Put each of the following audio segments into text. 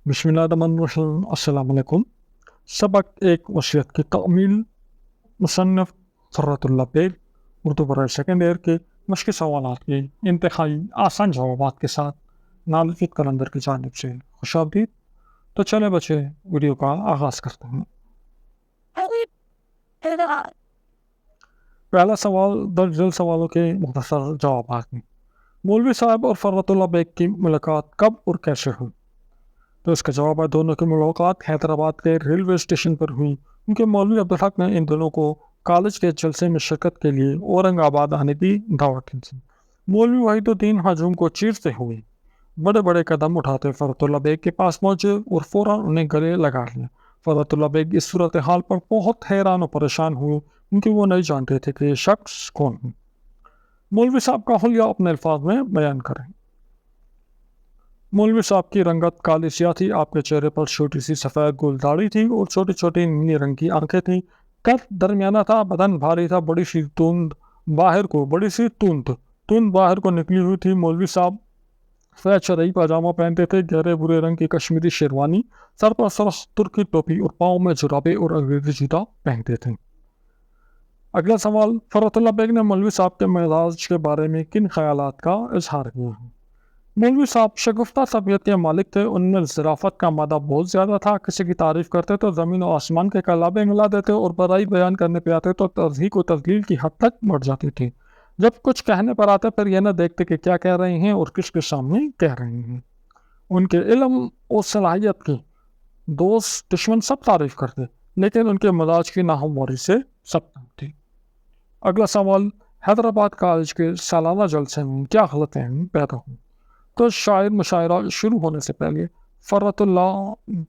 बिस्मिल्लाहिर्रहमानिर्रहीम। अस्सलाम वालेकुम। सबक एक वसीयत की तामील मुसन्नफ़ फ़र्रतुल्लाह बेग उर्दू बरए सेकंड ईयर के मश्क़ी सवालात की इंतहाई आसान जवाबात के साथ नालिफिक कलंदर की जानिब से खुशामदीद। तो चले बच्चे वीडियो का आगाज़ करते हैं। पहला सवाल दर्ज झेल सवालों के मुख्तसर जवाबात में। मौलवी साहब और फ़र्रतुल्लाह बेग की मुलाकात कब और कैसे हुई? तो इसका जवाब है, दोनों की मुलाकात हैदराबाद के रेलवे स्टेशन पर हुई। उनके मौलवी अब्दुल हक ने इन दोनों को कॉलेज के जलसे में शिरकत के लिए औरंगाबाद आने की दावत दी थी। मौलवी वहीदुद्दीन हजूम को चीरते हुए बड़े बड़े कदम उठाते फ़र्रतुल्लाह बेग के पास पहुंचे और फ़ौरन उन्हें गले लगा लिया। फ़र्रतुल्लाह बेग इस सूरत हाल पर बहुत हैरान और परेशान हुए, क्योंकि वो नहीं जानते थे कि ये शख्स कौन है। मौलवी साहब का हुलिया अपने अल्फाज में बयान करें। मौलवी साहब की रंगत काली स्याह थी। आपके चेहरे पर छोटी सी सफ़ेद गोल दाढ़ी थी और छोटी छोटी नीली रंग की आंखें थीं। कद दरमियाना था, बदन भारी था, बड़ी सी तुंद बाहर को निकली हुई थी। मौलवी साहब सफ़ेद शरई पाजामा पहनते थे, गहरे भूरे रंग की कश्मीरी शेरवानी, सर पर सरस तुर्की टोपी और पाँव में जुराबे और अंग्रेजी जूता पहनते थे। अगला सवाल, फ़र्रतुल्लाह बेग ने मौलवी साहब के मिजाज के बारे में किन ख्यालात का इजहार किया है? मौलवी साहब शगुफ्ता तबीयत के मालिक थे। उनमें ज़राफ़त का मादा बहुत ज़्यादा था। किसी की तारीफ़ करते तो ज़मीन और आसमान के कलाबे मिला देते, और बड़ाई बयान करने पे आते तो तज़हीक व तज़लील की हद तक बढ़ जाती थी। जब कुछ कहने पर आते फिर यह न देखते कि क्या कह रहे हैं और किसके सामने कह रहे हैं। उनके इल्म और सलाहियत की दोस्त दुश्मन सब तारीफ़ करते, लेकिन उनके मिजाज की नाहमवारी से सब थी। अगला सवाल, हैदराबाद कॉलेज के सालाना जलसे में क्या गलतफहमी पैदा हुई? तो शायर मुशायरा शुरू होने से पहले फ़र्रतुल्लाह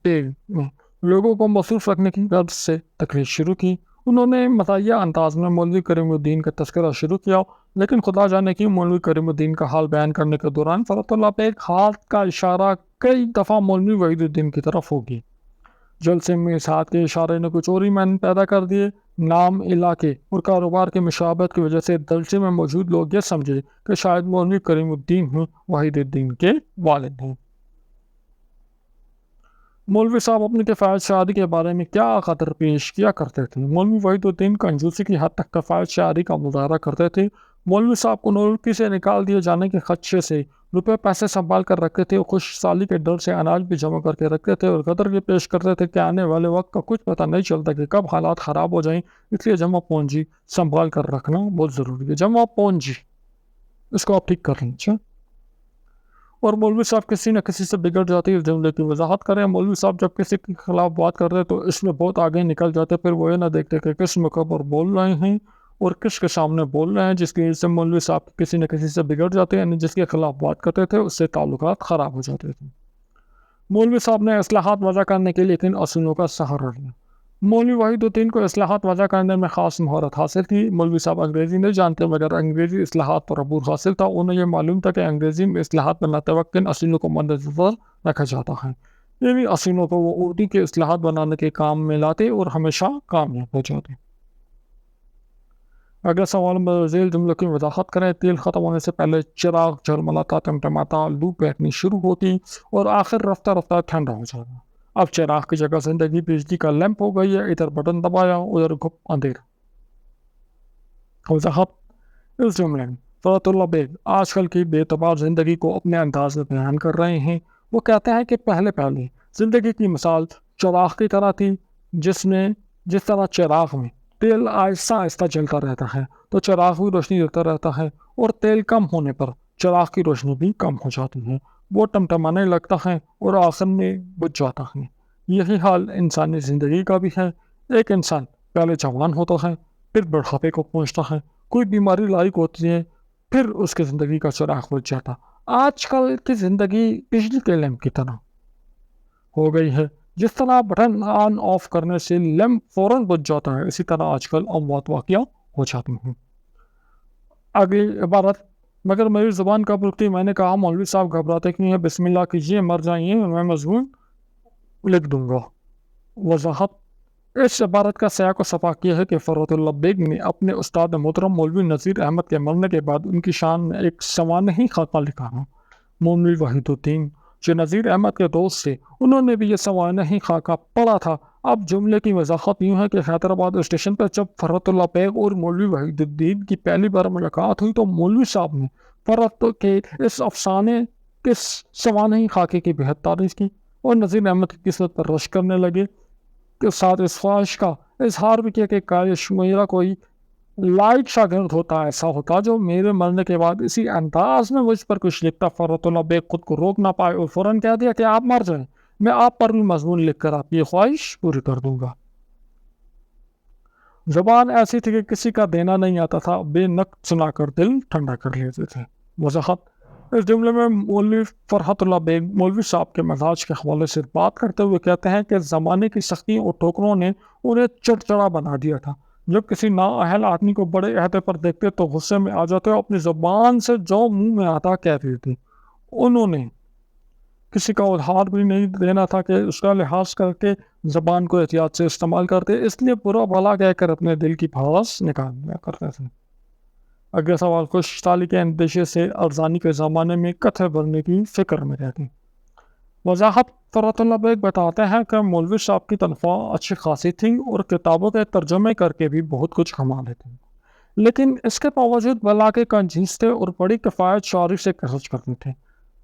बेग ने लोगों को मसरूफ़ रखने की गर्ज से तकरीर शुरू की। उन्होंने मज़ाहिया अंदाज में मौलवी करीमुद्दीन का तज़किरा शुरू किया, लेकिन खुदा जाने कि मौलवी करीमुद्दीन का हाल बयान करने के दौरान फ़र्रतुल्लाह बेग हाथ का इशारा कई दफ़ा मौलवी वहीदुद्दीन की तरफ होगी। जलसे में इस हाथ के इशारे ने कुछ और ही मायने पैदा कर दिए। नाम, इलाके और कारोबार की मुशाबत की वजह से जलसे में मौजूद लोग ये समझे कि शायद मौलवी करीमुद्दीन ही वहीदुद्दीन के वालिद हैं। मौलवी साहब अपनी किफ़ायत शारी के बारे में क्या कदर पेश किया करते थे? मौलवी वहीदुद्दीन कंजूसी की हद तक किफ़ायत शारी का मुजाहरा करते थे। मौलवी साहब को नौकरी से निकाल दिए जाने के खदशे से रुपए पैसे संभाल कर रखते थे, और खुश साली के डर से अनाज भी जमा करके रखते थे, और कदर ये पेश करते थे कि आने वाले वक्त का कुछ पता नहीं चलता कि कब हालात ख़राब हो जाएं, इसलिए जमा पूंजी संभाल कर रखना बहुत ज़रूरी है। जमा पूंजी, इसको आप ठीक कर लीजिए। और मौलवी साहब किसी न किसी से बिगड़ जाती है, जुमले की वजाहत करें। मौलवी साहब जब किसी के खिलाफ बात करते तो इसमें बहुत आगे निकल जाते, फिर वो ये ना देखते कि किस मौके पर बोल रहे हैं और किसके सामने बोल रहे हैं, जिसकी वजह से मौलवी साहब किसी न किसी से बिगड़ जाते, यानी जिसके खिलाफ बात करते थे उससे ताल्लुकात ख़राब हो जाते थे। मौलवी साहब ने इस्लाहात वज़ा करने के लिए किन असूलों का सहारा लिया? मौलवी वहीदुद्दीन को इस्लाहात वज़ा करने में ख़ास महारत हासिल थी। मौलवी साहब अंग्रेज़ी नहीं जानते, मगर अंग्रेज़ी इस्लाहात पर अबूर हासिल था। उन्हें यह मालूम था कि अंग्रेज़ी में इस्लाहात बनाते वक्त किन असूलों को मद्देनज़र रखा जाता है। इन्हीं असूलों को वो उर्दू के इस्लाहात बनाने के काम में लाते और हमेशा कामयाब हो जाते। अगला सवाल में झेल जुमलों की वजाहत करें। तेल ख़त्म होने से पहले चिराग झलमलाता, टमटमाता, लू बैठनी शुरू होती और आखिर रफ्ता रफ्ता ठंडा हो जाता। अब चिराग की जगह जिंदगी बिजली का लैंप हो गई है। इधर बटन दबाया, उधर घुप अंधेरा। वजाहत, इस जुमले में फ़र्रतुल्लाह बेग आजकल की बेतबार ज़िंदगी को अपने अंदाज में बयान कर रहे हैं। वो कहते हैं कि पहले पहले ज़िंदगी की मिसाल चिराग की तरह थी, जिस तरह चिराग में तेल आहिस्ता आहिस्ता जलता रहता है तो चिराग भी रोशनी देता रहता है, और तेल कम होने पर चिराग की रोशनी भी कम हो जाती है। वो टमटमाने लगता है और आखिर में बुझ जाता है। यही हाल इंसानी ज़िंदगी का भी है। एक इंसान पहले जवान होता है, फिर बुढ़ापे को पहुँचता है, कोई बीमारी लायक होती है, फिर उसकी ज़िंदगी का चिराग बुझ जाता। आजकल की ज़िंदगी बिजली के लैंप की तरह हो गई है। जिस तरह बटन ऑन ऑफ करने से लैंप फौरन बुझ जाता है, इसी तरह आजकल अमवात वाक़या हो जाती हैं। अगली इबारत, मगर मेरी ज़ुबान कब रुकती? मैंने कहा, मौलवी साहब घबराते क्यों हैं? बिस्मिल्लाह कीजिए, मर जाइए, मैं मज़मून लिख दूंगा। वजाहत, इस इबारत का सियाक़ व सफ़ाक़ यह है कि फ़र्रतुल्लाह बेग ने अपने उस्ताद मोहतरम मौलवी नज़ीर अहमद के मरने के बाद उनकी शान में एक सवानही खाका लिखा है। मौलवी वहीदुद्दीन جو نذیر احمد کے دوست تھے انہوں نے بھی یہ سوانحی خاکہ پڑھا تھا۔ اب جملے کی وضاحت یوں ہے کہ حیدرآباد اسٹیشن پر جب فرحت اللہ بیگ اور مولوی وحید الدین کی پہلی بار ملاقات ہوئی تو مولوی صاحب نے فرحت کے اس افسانے کے سوانحی خاکے کی بہت تعریف کی اور نذیر احمد کی قسمت پر رشک کرنے لگے کہ ساتھ اس خواہش کا اظہار بھی کیا کہ کاش میرا کوئی لائٹ شاگرد ہوتا، ایسا ہوتا جو میرے مرنے کے بعد اسی انداز میں مجھ پر کچھ لکھتا۔ فرحت اللہ بیگ خود کو روک نہ پائے اور فوراً کہہ دیا کہ آپ مر جائیں، میں آپ پر بھی مضمون لکھ کر آپ کی خواہش پوری کر دوں گا۔ زبان ایسی تھی کہ کسی کا دینا نہیں آتا تھا، بے نقد سنا کر دل ٹھنڈا کر لیتے تھے۔ وضاحت: اس جملے میں مولوی فرحت اللہ بیگ مولوی صاحب کے مزاج کے حوالے سے بات کرتے ہوئے کہتے ہیں کہ زمانے کی سختی اور ٹھوکروں نے انہیں چڑچڑا بنا دیا تھا۔ جب کسی نااہل آدمی کو بڑے عہدے پر دیکھتے تو غصے میں آ جاتے اور اپنی زبان سے جو منہ میں آتا کہہ دیتے۔ انہوں نے کسی کا ادھار بھی نہیں دینا تھا کہ اس کا لحاظ کر کے زبان کو احتیاط سے استعمال کرتے، اس لیے برا بھلا کہہ کر اپنے دل کی بھڑاس نکال لیا کرتے تھے۔ اگلا سوال: خوش سالی کے اندیشے سے ارزانی کے زمانے میں کتھے بھرنے کی فکر میں رہتی۔ وضاحت: فرحت اللہ بیگ بتاتے ہیں کہ مولوی صاحب کی تنخواہ اچھی خاصی تھی اور کتابوں کے ترجمے کر کے بھی بہت کچھ کما لیتے، لیکن اس کے باوجود بلا کے کنجوس تھے اور بڑی کفایت شعاری سے خرچ کرتے تھے۔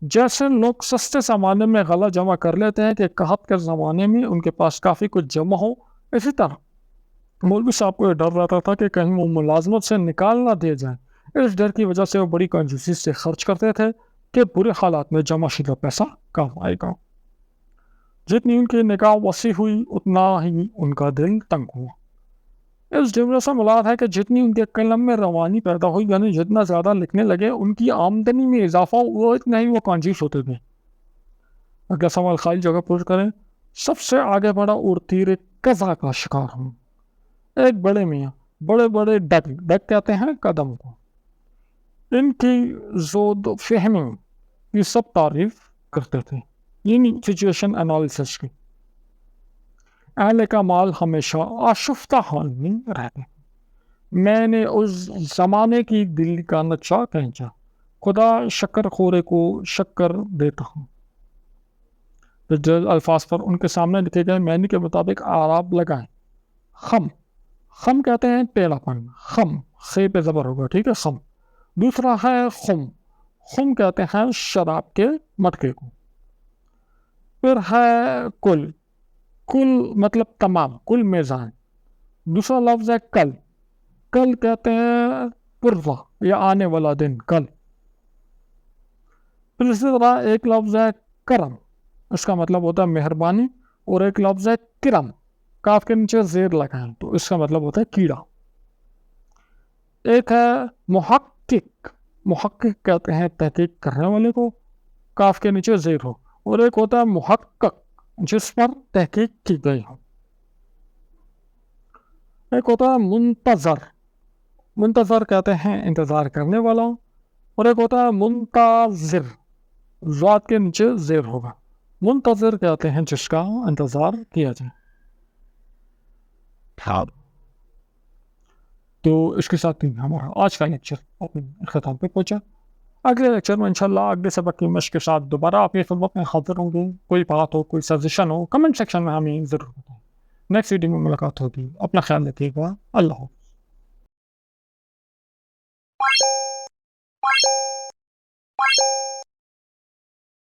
جیسے لوگ سستے زمانے میں غلہ جمع کر لیتے ہیں کہ قحط کے زمانے میں ان کے پاس کافی کچھ جمع ہو، اسی طرح مولوی صاحب کو یہ ڈر رہتا تھا کہ کہیں وہ ملازمت سے نکال نہ دیے جائیں۔ اس ڈر کی وجہ سے وہ بڑی کنجوسی سے خرچ کرتے تھے کہ برے حالات میں جمع شدہ پیسہ کام آئے گا۔ جتنی ان کی نگاہ وسیع ہوئی اتنا ہی ان کا دل تنگ ہوا۔ اس جملے سے مراد ہے کہ جتنی ان کے قلم میں روانی پیدا ہوئی، یعنی جتنا زیادہ لکھنے لگے ان کی آمدنی میں اضافہ ہوا، اتنا ہی وہ کنجوس ہوتے تھے۔ اگلا سوال: خالی جگہ پر کریں۔ سب سے آگے بڑھا اور تیر قضا کا شکار ہوں۔ ایک بڑے میاں بڑے بڑے ڈگ کہتے ہیں قدم کو، ان کی زود و فہمی کی سب تعریف کرتے تھے، یعنی سچویشن انالیسس کی۔ اہل کمال ہمیشہ آشفتہ حال میں رہتے۔ میں نے اس زمانے کی دل کا نقشہ کھینچا، خدا شکر خورے کو شکر دیتا ہوں۔ الفاظ پر ان کے سامنے لکھے گئے معنی کے مطابق اعراب لگائیں۔ خم کہتے ہیں پیڑا پن، خم خے پہ زبر ہوگا، ٹھیک ہے، خم۔ دوسرا ہے خم کہتے ہیں شراب کے مٹکے کو۔ پھر ہے کل مطلب تمام، کل میزان۔ دوسرا لفظ ہے کل کہتے ہیں پرزہ یا آنے والا دن، کل۔ پھر اسی طرح ایک لفظ ہے کرم، اس کا مطلب ہوتا ہے مہربانی، اور ایک لفظ ہے کرم، کاف کے نیچے زیر لگائیں تو اس کا مطلب ہوتا ہے کیڑا۔ ایک ہے محقق کہتے ہیں تحقیق کرنے والے کو، کاف کے نیچے زیر ہو، اور ایک ہوتا ہے محقق جس پر تحقیق کی گئی ہو۔ ایک ہوتا ہے منتظر کہتے ہیں انتظار کرنے والا، اور ایک ہوتا ہے منتظر، ذات کے نیچے زیر ہوگا، منتظر کہتے ہیں جس کا انتظار کیا جائے۔ تو اس کے ساتھ ہی ہمارا آج کا لیکچر اپنے اختتام پہ پہنچا۔ اگلے لیکچر میں انشاءاللہ اگلے سبق کی مشق کے ساتھ دوبارہ آپ کی خدمت میں حاضر ہوں گے۔ کوئی بات ہو، کوئی سجیشن ہو، کمنٹ سیکشن میں ہمیں ضرور بتائیں۔ نیکسٹ ویڈیو میں ملاقات ہوگی۔ اپنا خیال رکھیے گا۔ اللہ حافظ۔